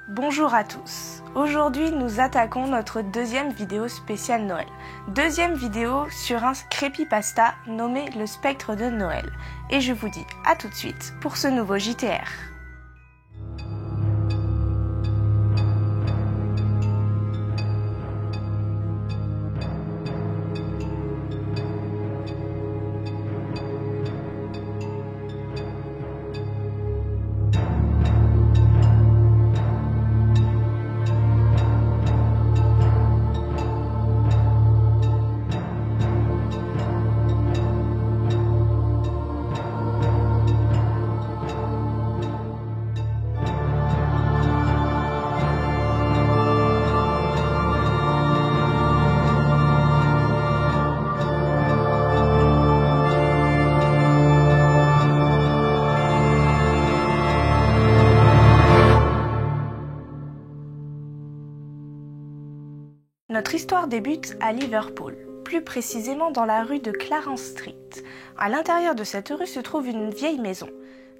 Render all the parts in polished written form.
Bonjour à tous. Aujourd'hui, nous attaquons notre deuxième vidéo spéciale Noël. Deuxième vidéo sur un creepypasta nommé Le Spectre de Noël. Et je vous dis à tout de suite pour ce nouveau JTR. Notre histoire débute à Liverpool, plus précisément dans la rue de Clarence Street. À l'intérieur de cette rue se trouve une vieille maison.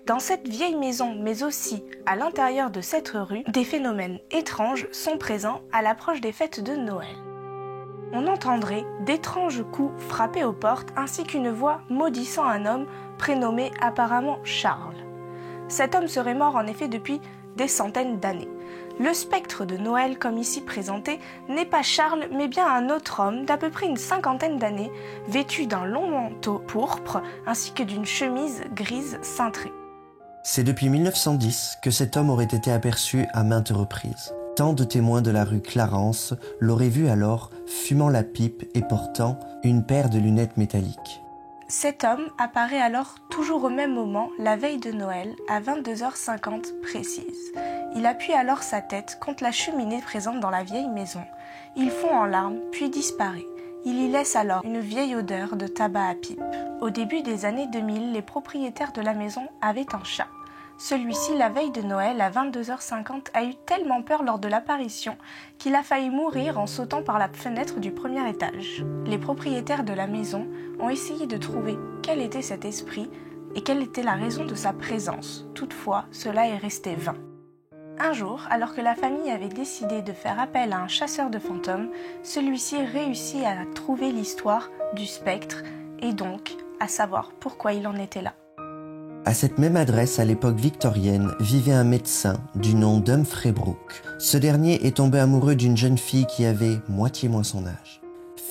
Dans cette vieille maison, mais aussi à l'intérieur de cette rue, des phénomènes étranges sont présents à l'approche des fêtes de Noël. On entendrait d'étranges coups frapper aux portes ainsi qu'une voix maudissant un homme prénommé apparemment Charles. Cet homme serait mort en effet depuis des centaines d'années. Le spectre de Noël, comme ici présenté, n'est pas Charles, mais bien un autre homme d'à peu près une cinquantaine d'années, vêtu d'un long manteau pourpre ainsi que d'une chemise grise cintrée. C'est depuis 1910 que cet homme aurait été aperçu à maintes reprises. Tant de témoins de la rue Clarence l'auraient vu alors fumant la pipe et portant une paire de lunettes métalliques. Cet homme apparaît alors toujours au même moment, la veille de Noël, à 22h50 précise. Il appuie alors sa tête contre la cheminée présente dans la vieille maison. Il fond en larmes, puis disparaît. Il y laisse alors une vieille odeur de tabac à pipe. Au début des années 2000, les propriétaires de la maison avaient un chat. Celui-ci, la veille de Noël, à 22h50, a eu tellement peur lors de l'apparition qu'il a failli mourir en sautant par la fenêtre du premier étage. Les propriétaires de la maison ont essayé de trouver quel était cet esprit et quelle était la raison de sa présence. Toutefois, cela est resté vain. Un jour, alors que la famille avait décidé de faire appel à un chasseur de fantômes, celui-ci réussit à trouver l'histoire du spectre et donc à savoir pourquoi il en était là. À cette même adresse, à l'époque victorienne, vivait un médecin du nom d'Humphrey Brooke. Ce dernier est tombé amoureux d'une jeune fille qui avait moitié moins son âge.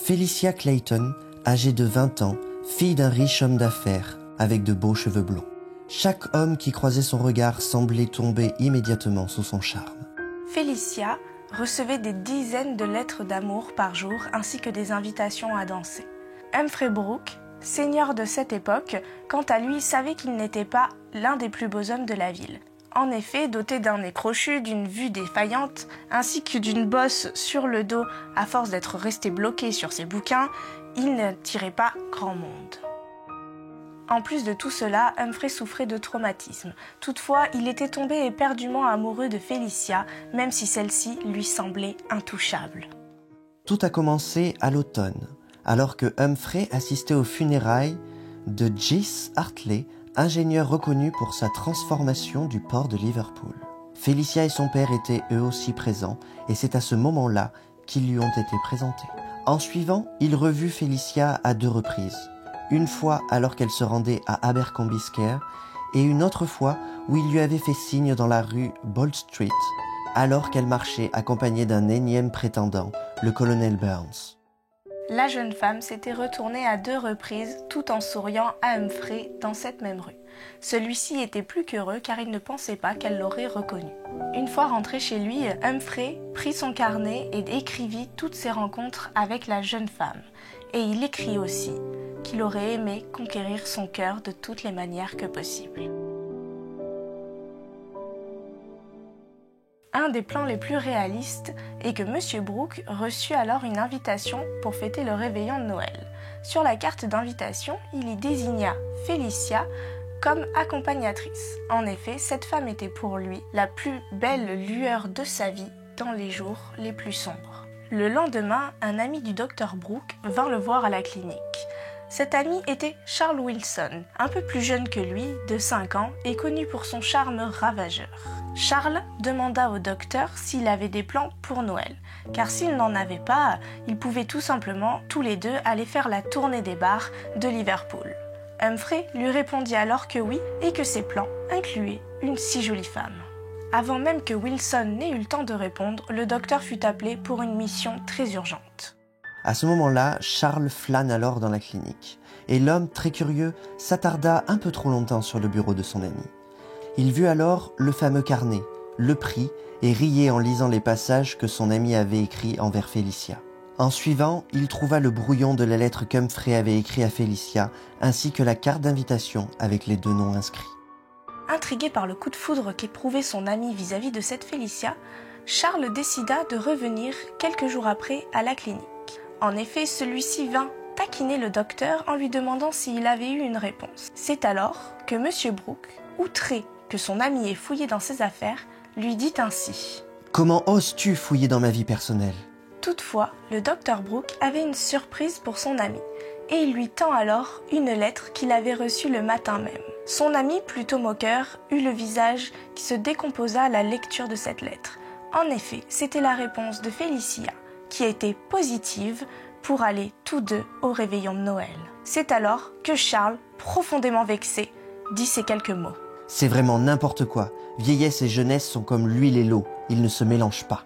Felicia Clayton, âgée de 20 ans, fille d'un riche homme d'affaires, avec de beaux cheveux blonds. Chaque homme qui croisait son regard semblait tomber immédiatement sous son charme. Felicia recevait des dizaines de lettres d'amour par jour ainsi que des invitations à danser. Humphrey Brooke, seigneur de cette époque, quant à lui, savait qu'il n'était pas l'un des plus beaux hommes de la ville. En effet, doté d'un nez crochu, d'une vue défaillante, ainsi que d'une bosse sur le dos à force d'être resté bloqué sur ses bouquins, il n'attirait pas grand monde. En plus de tout cela, Humphrey souffrait de traumatisme. Toutefois, il était tombé éperdument amoureux de Felicia, même si celle-ci lui semblait intouchable. Tout a commencé à l'automne, alors que Humphrey assistait aux funérailles de Jesse Hartley, ingénieur reconnu pour sa transformation du port de Liverpool. Felicia et son père étaient eux aussi présents, et c'est à ce moment-là qu'ils lui ont été présentés. En suivant, il revut Felicia à 2 reprises. Une fois alors qu'elle se rendait à Abercrombie Square, et une autre fois où il lui avait fait signe dans la rue Bold Street, alors qu'elle marchait accompagnée d'un énième prétendant, le colonel Burns. La jeune femme s'était retournée à 2 reprises tout en souriant à Humphrey dans cette même rue. Celui-ci était plus qu'heureux car il ne pensait pas qu'elle l'aurait reconnu. Une fois rentré chez lui, Humphrey prit son carnet et écrivit toutes ses rencontres avec la jeune femme. Et il écrit aussi qu'il aurait aimé conquérir son cœur de toutes les manières que possible. Un des plans les plus réalistes est que M. Brooke reçut alors une invitation pour fêter le réveillon de Noël. Sur la carte d'invitation, il y désigna Felicia comme accompagnatrice. En effet, cette femme était pour lui la plus belle lueur de sa vie dans les jours les plus sombres. Le lendemain, un ami du docteur Brooke vint le voir à la clinique. Cet ami était Charles Wilson, un peu plus jeune que lui, de 5 ans, et connu pour son charme ravageur. Charles demanda au docteur s'il avait des plans pour Noël, car s'il n'en avait pas, ils pouvaient tout simplement, tous les deux, aller faire la tournée des bars de Liverpool. Humphrey lui répondit alors que oui et que ses plans incluaient une si jolie femme. Avant même que Wilson n'ait eu le temps de répondre, le docteur fut appelé pour une mission très urgente. À ce moment-là, Charles flâne alors dans la clinique, et l'homme, très curieux, s'attarda un peu trop longtemps sur le bureau de son ami. Il vit alors le fameux carnet, le prit et riait en lisant les passages que son ami avait écrits envers Félicia. En suivant, il trouva le brouillon de la lettre qu'Humphrey avait écrite à Félicia, ainsi que la carte d'invitation avec les 2 noms inscrits. Intrigué par le coup de foudre qu'éprouvait son ami vis-à-vis de cette Félicia, Charles décida de revenir quelques jours après à la clinique. En effet, celui-ci vint taquiner le docteur en lui demandant s'il avait eu une réponse. C'est alors que M. Brooke, outré que son ami ait fouillé dans ses affaires, lui dit ainsi : « Comment oses-tu fouiller dans ma vie personnelle ?» Toutefois, le docteur Brooke avait une surprise pour son ami, et il lui tend alors une lettre qu'il avait reçue le matin même. Son ami, plutôt moqueur, eut le visage qui se décomposa à la lecture de cette lettre. En effet, c'était la réponse de Félicia, qui était positive pour aller tous deux au réveillon de Noël. C'est alors que Charles, profondément vexé, dit ces quelques mots. « C'est vraiment n'importe quoi. Vieillesse et jeunesse sont comme l'huile et l'eau, ils ne se mélangent pas. »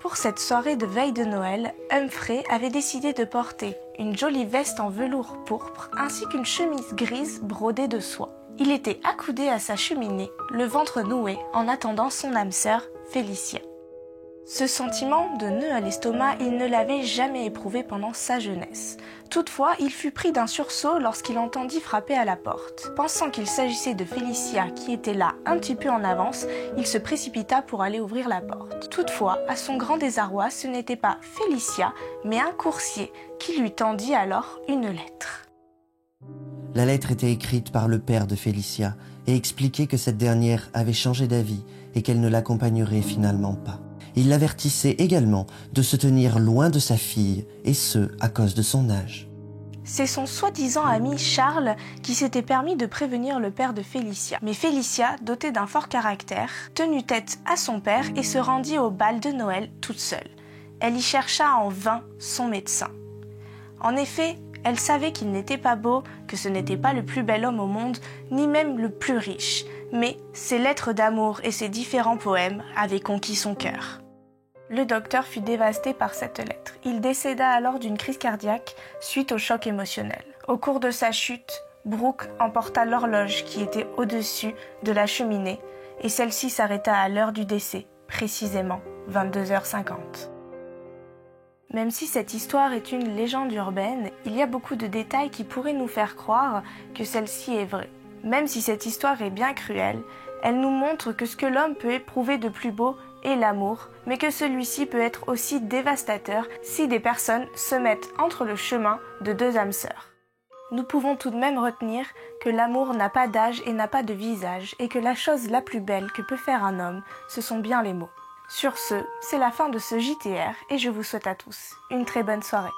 Pour cette soirée de veille de Noël, Humphrey avait décidé de porter une jolie veste en velours pourpre ainsi qu'une chemise grise brodée de soie. Il était accoudé à sa cheminée, le ventre noué, en attendant son âme sœur, Félicia. Ce sentiment de nœud à l'estomac, il ne l'avait jamais éprouvé pendant sa jeunesse. Toutefois, il fut pris d'un sursaut lorsqu'il entendit frapper à la porte. Pensant qu'il s'agissait de Félicia qui était là un petit peu en avance, il se précipita pour aller ouvrir la porte. Toutefois, à son grand désarroi, ce n'était pas Félicia, mais un coursier qui lui tendit alors une lettre. La lettre était écrite par le père de Félicia et expliquait que cette dernière avait changé d'avis et qu'elle ne l'accompagnerait finalement pas. Il l'avertissait également de se tenir loin de sa fille, et ce, à cause de son âge. C'est son soi-disant ami Charles qui s'était permis de prévenir le père de Félicia. Mais Félicia, dotée d'un fort caractère, tenut tête à son père et se rendit au bal de Noël toute seule. Elle y chercha en vain son médecin. En effet, elle savait qu'il n'était pas beau, que ce n'était pas le plus bel homme au monde, ni même le plus riche, mais ses lettres d'amour et ses différents poèmes avaient conquis son cœur. Le docteur fut dévasté par cette lettre. Il décéda alors d'une crise cardiaque suite au choc émotionnel. Au cours de sa chute, Brooke emporta l'horloge qui était au-dessus de la cheminée et celle-ci s'arrêta à l'heure du décès, précisément 22h50. Même si cette histoire est une légende urbaine, il y a beaucoup de détails qui pourraient nous faire croire que celle-ci est vraie. Même si cette histoire est bien cruelle, elle nous montre que ce que l'homme peut éprouver de plus beau est l'amour, mais que celui-ci peut être aussi dévastateur si des personnes se mettent entre le chemin de 2 âmes sœurs. Nous pouvons tout de même retenir que l'amour n'a pas d'âge et n'a pas de visage, et que la chose la plus belle que peut faire un homme, ce sont bien les mots. Sur ce, c'est la fin de ce JTR, et je vous souhaite à tous une très bonne soirée.